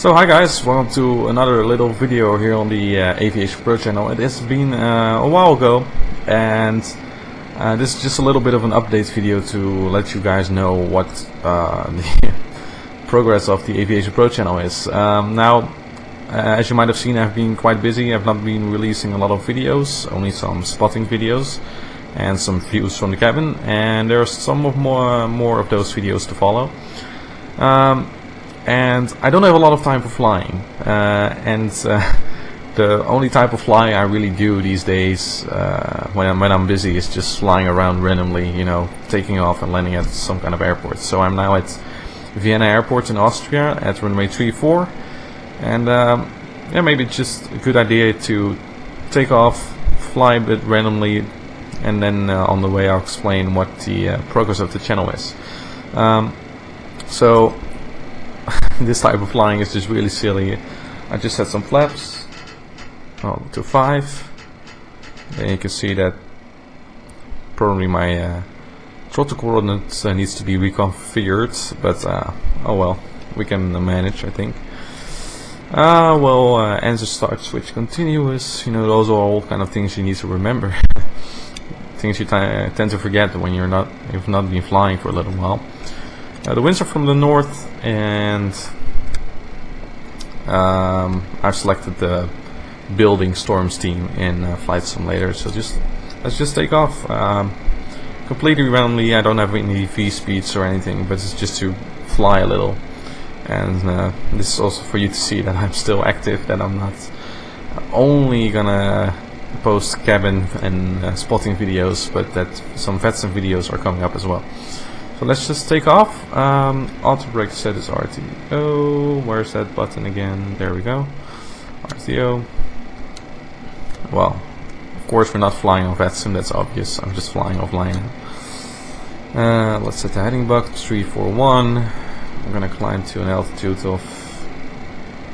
So hi guys, welcome to another little video here on the Aviation Pro channel. It has been a while ago, and this is just a little bit of an update video to let you guys know what the progress of the Aviation Pro channel is. As you might have seen, I've been quite busy. I've not been releasing a lot of videos, only some spotting videos and some views from the cabin, and there's some more of those videos to follow. And I don't have a lot of time for flying, the only type of flying I really do these days when I'm busy is just flying around randomly, you know, taking off and landing at some kind of airport. So I'm now at Vienna airport in Austria at runway 34, and yeah, maybe it's just a good idea to take off, fly a bit randomly, and then on the way I'll explain what the progress of the channel is. So this type of flying is just really silly. I just set some flaps to 5. Then you can see that probably my throttle coordinates needs to be reconfigured, but oh well, we can manage, I think. Answer, start, switch, continuous. You know, those are all kind of things you need to remember. Things you tend to forget when you've not been flying for a little while. The winds are from the north, and I've selected the building storms team in Flight Simulator. So let's just take off completely randomly. I don't have any V speeds or anything, but it's just to fly a little. And this is also for you to see that I'm still active, that I'm not only gonna post cabin and spotting videos, but that some VATSIM videos are coming up as well. So let's just take off. Auto brake set is RTO. Where's that button again? There we go. RTO. Well, of course we're not flying on VATSIM, that's obvious. I'm just flying offline. Let's set the heading buck 341. I'm gonna climb to an altitude of,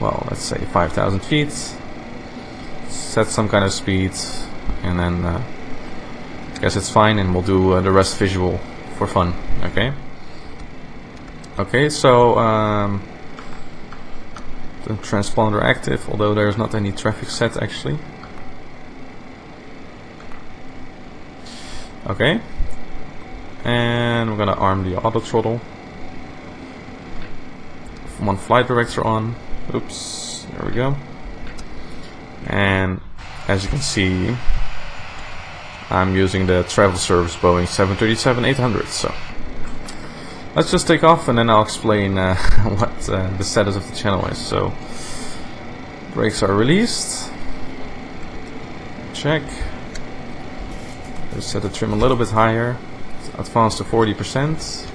well, let's say 5,000 feet. Set some kind of speed, and then I guess it's fine, and we'll do the rest visual for fun. Okay, so the transponder active, although there's not any traffic set actually. Okay, and we're gonna arm the auto throttle. One flight director on. Oops, there we go. And as you can see, I'm using the travel service Boeing 737-800. So let's just take off, and then I'll explain what the status of the channel is. So brakes are released. Check. Let's set the trim a little bit higher. Advance to 40%.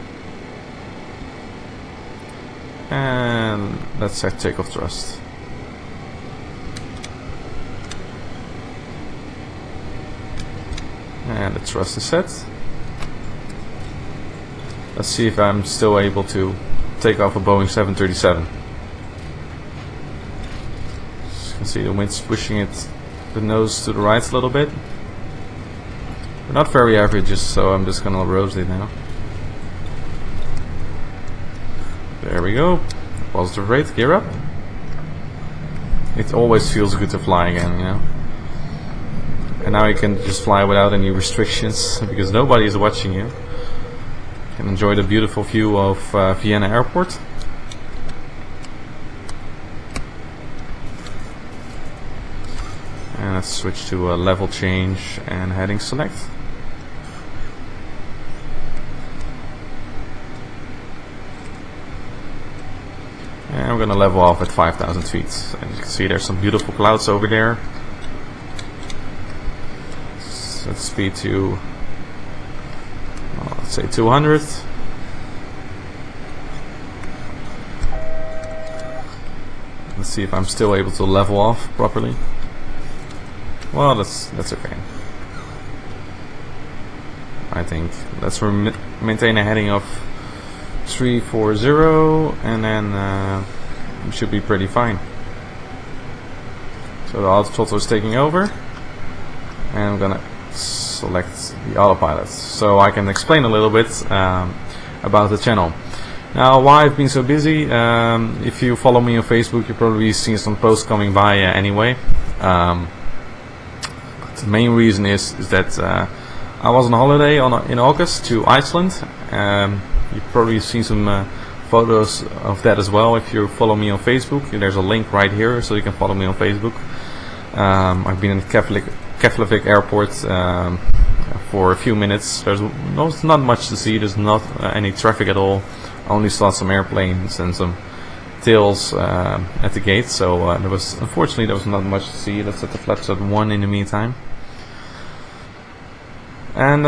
And let's set takeoff thrust. And the thrust is set. Let's see if I'm still able to take off a Boeing 737. As you can see, the wind's pushing the nose to the right a little bit. We're not very average, so I'm just gonna rotate now. There we go. Positive rate, gear up. It always feels good to fly again, you know. And now you can just fly without any restrictions because nobody is watching you. You can enjoy the beautiful view of Vienna airport. And let's switch to a level change and heading select. And we're gonna level off at 5,000 feet. As you can see, there's some beautiful clouds over there. Set speed to, let's say 200. Let's see if I'm still able to level off properly. Well, that's okay. I think let's maintain a heading of 340, and then we should be pretty fine. So the auto throttle is taking over, and I'm gonna select the autopilot so I can explain a little bit about the channel. Now, why I've been so busy? If you follow me on Facebook, you've probably seen some posts coming by anyway. But the main reason is that I was on holiday in August to Iceland. You've probably seen some photos of that as well. If you follow me on Facebook, there's a link right here, so you can follow me on Facebook. I've been in Keflavik Airport for a few minutes. There's not much to see. There's not any traffic at all. I only saw some airplanes and some tails at the gate. So unfortunately there was not much to see. Let's set the flaps at 1 in the meantime. And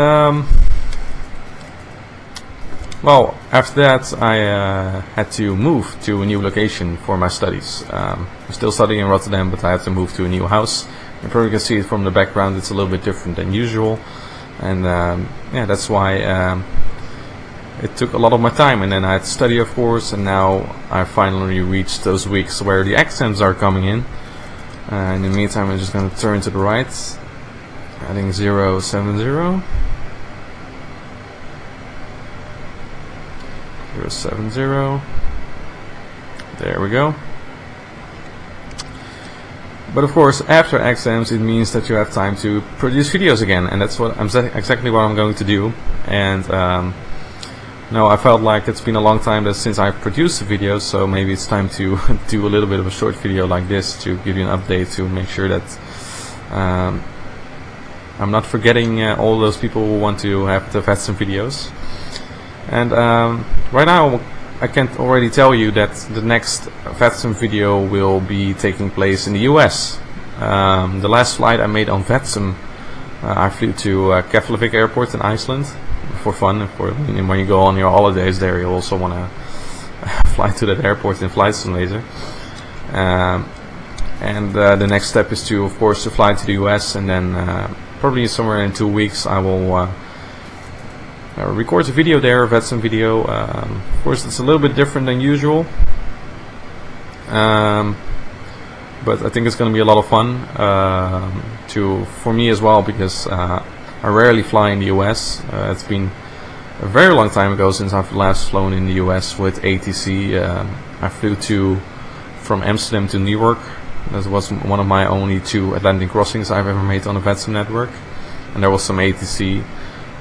well, after that I had to move to a new location for my studies. I'm still studying in Rotterdam, but I had to move to a new house. You probably can see it from the background. It's a little bit different than usual, and yeah, that's why it took a lot of my time. And then I had to study, of course, and now I finally reached those weeks where the exams are coming in. In the meantime, I'm just going to turn to the right, heading 070. 070. There we go. But of course, after exams, it means that you have time to produce videos again, and that's exactly what I'm going to do. And no, I felt like it's been a long time since I've produced a video, so maybe it's time to do a little bit of a short video like this to give you an update, to make sure that I'm not forgetting all those people who want to have the VATSIM videos. And right now I can already tell you that the next VATSIM video will be taking place in the US. The last flight I made on VATSIM, I flew to Keflavik Airport in Iceland for fun. And when you go on your holidays there, you also want to fly to that airport in Flight Simulator. And the next step is to, of course, to fly to the US, and then probably somewhere in 2 weeks I will record a video there, a VATSIM video. Of course, it's a little bit different than usual, but I think it's going to be a lot of fun for me as well, because I rarely fly in the US. It's been a very long time ago since I've last flown in the US with ATC. I flew from Amsterdam to New York. That was one of my only 2 Atlantic crossings I've ever made on the VATSIM network, and there was some ATC.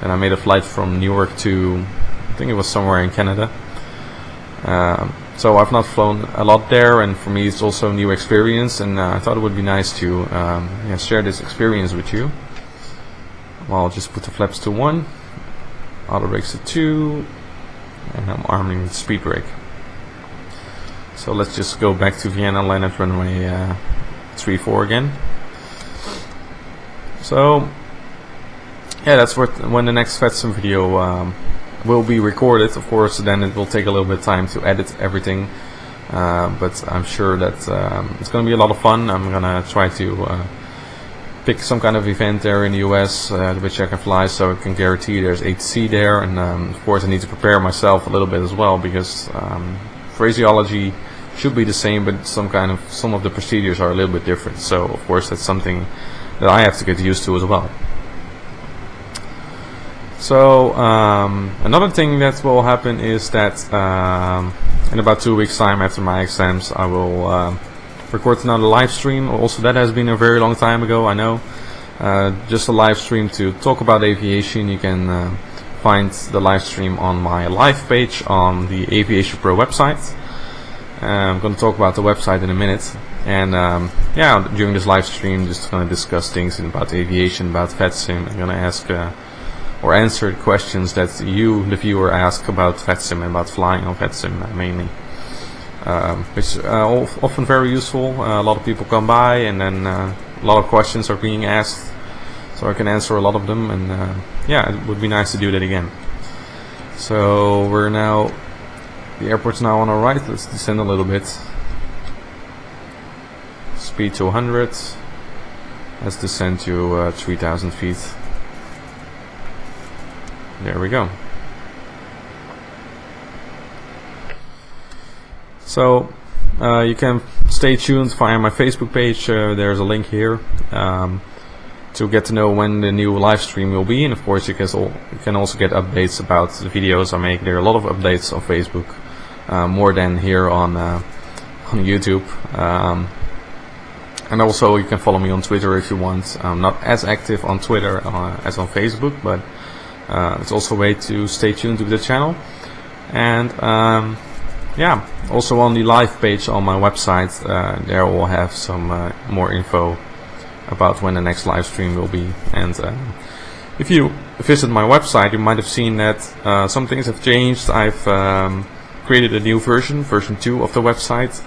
And I made a flight from New York to, I think it was somewhere in Canada. So I've not flown a lot there, and for me it's also a new experience, and I thought it would be nice to share this experience with you. Well, I'll just put the flaps to 1, auto brakes to 2, and I'm arming with speed brake. So let's just go back to Vienna, land at runway 34 again. So yeah, that's when the next VATSIM video will be recorded. Of course, then it will take a little bit of time to edit everything, but I'm sure that it's going to be a lot of fun. I'm going to try to pick some kind of event there in the US which I can fly, so I can guarantee there's ATC there. And of course I need to prepare myself a little bit as well, because phraseology should be the same, but some of the procedures are a little bit different. So of course that's something that I have to get used to as well. So another thing that will happen is that in about 2 weeks time after my exams, I will record another live stream. Also, that has been a very long time ago, I know. Just a live stream to talk about aviation. You can find the live stream on my live page on the Aviation Pro website. I'm going to talk about the website in a minute. And yeah, during this live stream, just going to discuss things about aviation, about VATSIM. I'm going to ask or answer questions that you, the viewer, ask about VATSIM and about flying on VATSIM mainly, which are often very useful. A lot of people come by, and then a lot of questions are being asked, so I can answer a lot of them. And yeah, it would be nice to do that again. So the airport's now on our right. Let's descend a little bit. Speed to 100. Let's descend to 3,000 feet. There we go. So you can stay tuned via my Facebook page. There's a link here to get to know when the new live stream will be, and of course you can also get updates about the videos I make. There are a lot of updates on Facebook, more than here on YouTube. And also you can follow me on Twitter if you want. I'm not as active on Twitter as on Facebook, but it's also a way to stay tuned to the channel. And yeah, also on the live page on my website, there we'll have some more info about when the next live stream will be. And if you visit my website, you might have seen that some things have changed. I've created a new version 2 of the website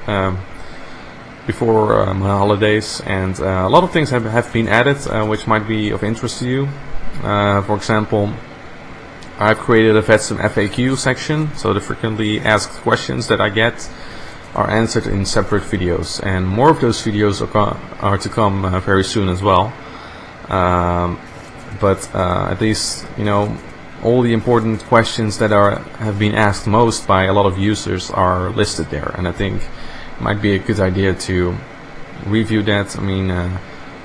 before my holidays, and a lot of things have been added which might be of interest to you. For example, I've created a VATSIM FAQ section, so the frequently asked questions that I get are answered in separate videos, and more of those videos are to come very soon as well. But at least, you know, all the important questions that have been asked most by a lot of users are listed there, and I think it might be a good idea to review that. I mean, a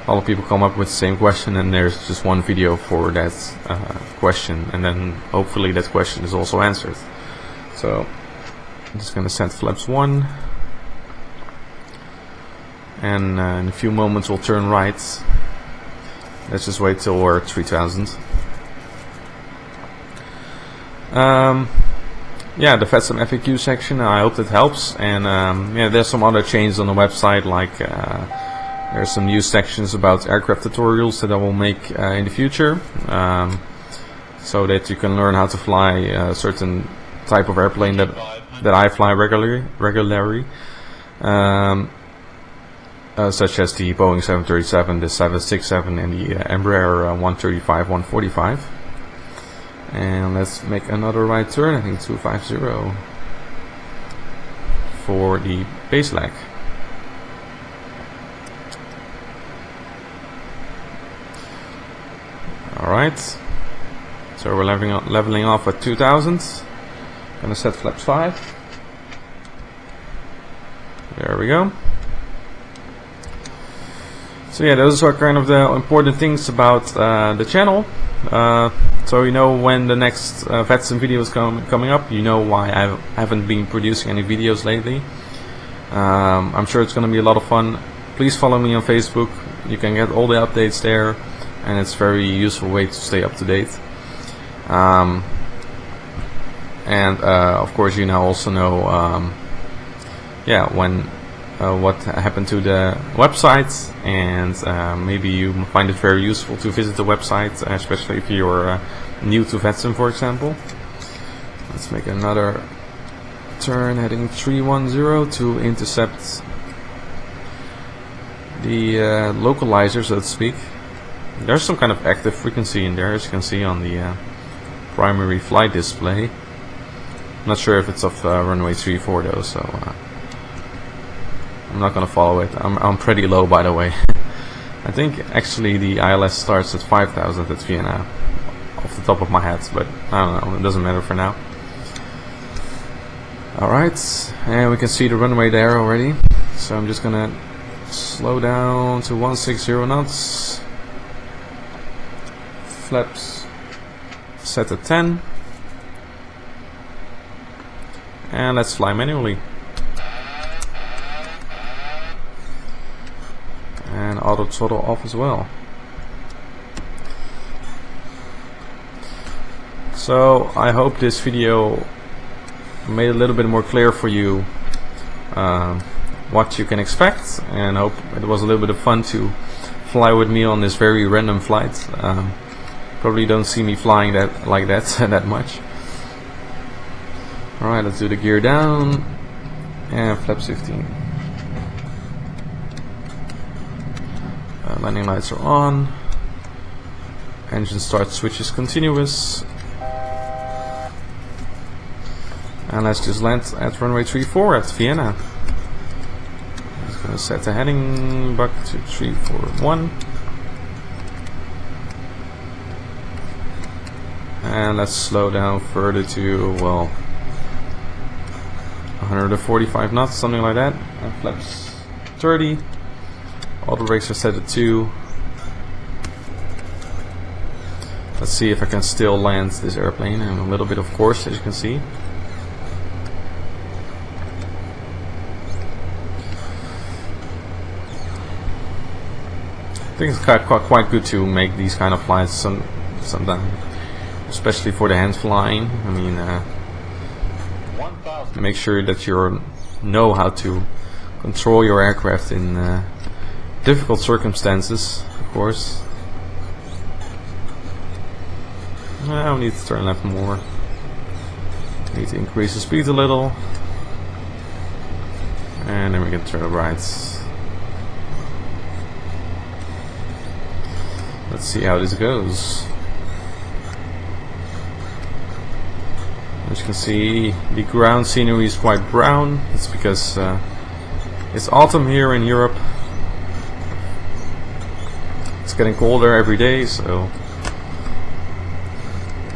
lot of people come up with the same question, and there's just one video for that question, and then hopefully that question is also answered. So I'm just going to set flaps 1, and in a few moments we'll turn right. Let's just wait till we're at 3000. Yeah, the VATSIM FAQ section, I hope that helps. And yeah, there's some other changes on the website, like there's some new sections about aircraft tutorials that I will make in the future, so that you can learn how to fly a certain type of airplane that I fly regularly. Such as the Boeing 737, the 767, and the Embraer 135, 145. And let's make another right turn, I think 250, for the base leg. Alright, so we're leveling off at 2000. Gonna set flaps 5. There we go. So yeah, those are kind of the important things about the channel. So you know when the next VATSIM video is coming up. You know why I haven't been producing any videos lately. I'm sure it's going to be a lot of fun. Please follow me on Facebook. You can get all the updates there, and it's a very useful way to stay up to date. And of course, you now also know, yeah, when what happened to the website, and maybe you find it very useful to visit the website, especially if you're new to VATSIM, for example. Let's make another turn heading 310 to intercept the localizer, so to speak. There's some kind of active frequency in there, as you can see on the primary flight display. I'm not sure if it's off runway 34 though, so I'm not gonna follow it. I'm pretty low, by the way. I think actually the ILS starts at 5000 at Vienna, off the top of my head, but I don't know, it doesn't matter for now. Alright, and we can see the runway there already, so I'm just gonna slow down to 160 knots. Flaps set at 10, and let's fly manually. And auto throttle off as well. So I hope this video made a little bit more clear for you what you can expect, and hope it was a little bit of fun to fly with me on this very random flight. Probably don't see me flying like that that much. Alright, let's do the gear down and flaps 15. Landing lights are on. Engine start switch is continuous. And let's just land at runway 34 at Vienna. Just gonna set the heading back to 341. And let's slow down further to, well, 145 knots, something like that. And flaps 30. Auto brakes are set at 2. Let's see if I can still land this airplane, and a little bit of course, as you can see. I think it's quite good to make these kind of flights sometimes, especially for the hand flying. I mean, make sure that you know how to control your aircraft in difficult circumstances, of course. Now we need to turn left more. Need to increase the speed a little, and then we can turn right. Let's see how this goes. As you can see, the ground scenery is quite brown. It's because it's autumn here in Europe. It's getting colder every day, so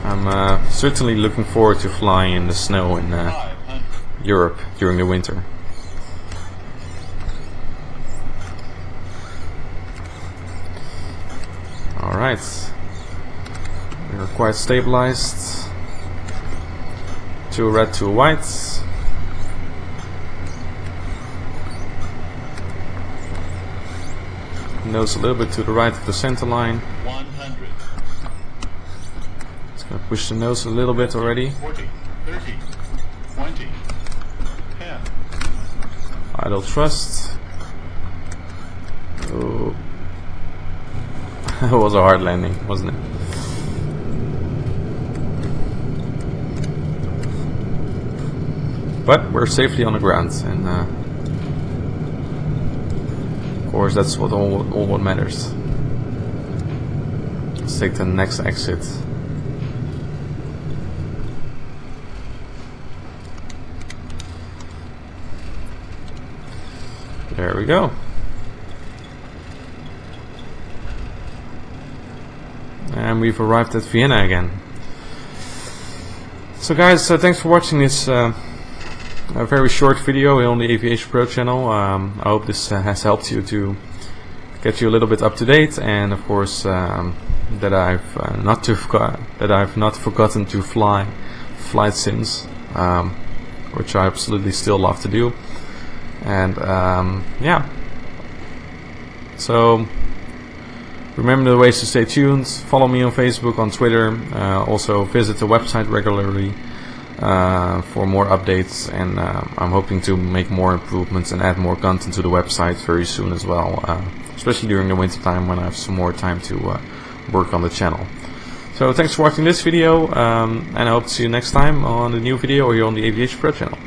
I'm certainly looking forward to flying in the snow in Europe during the winter. Alright, we're quite stabilized. 2 red, 2 whites. Nose a little bit to the right of the center line. 100. It's going to push the nose a little bit already. 40, 30, 20, 10. Idle thrust. Oh. It was a hard landing, wasn't it? But we're safely on the ground, and of course that's all what matters. Let's take the next exit. There we go. And we've arrived at Vienna again. So guys, thanks for watching this a very short video here on the Aviation Pro channel. I hope this has helped you to get you a little bit up to date, and of course that I've not forgotten to fly flight sims, which I absolutely still love to do. And yeah, so remember the ways to stay tuned. Follow me on Facebook, on Twitter. Also visit the website regularly for more updates, and I'm hoping to make more improvements and add more content to the website very soon as well, especially during the winter time when I have some more time to work on the channel. So thanks for watching this video, and I hope to see you next time on a new video here on the Aviation Pro channel.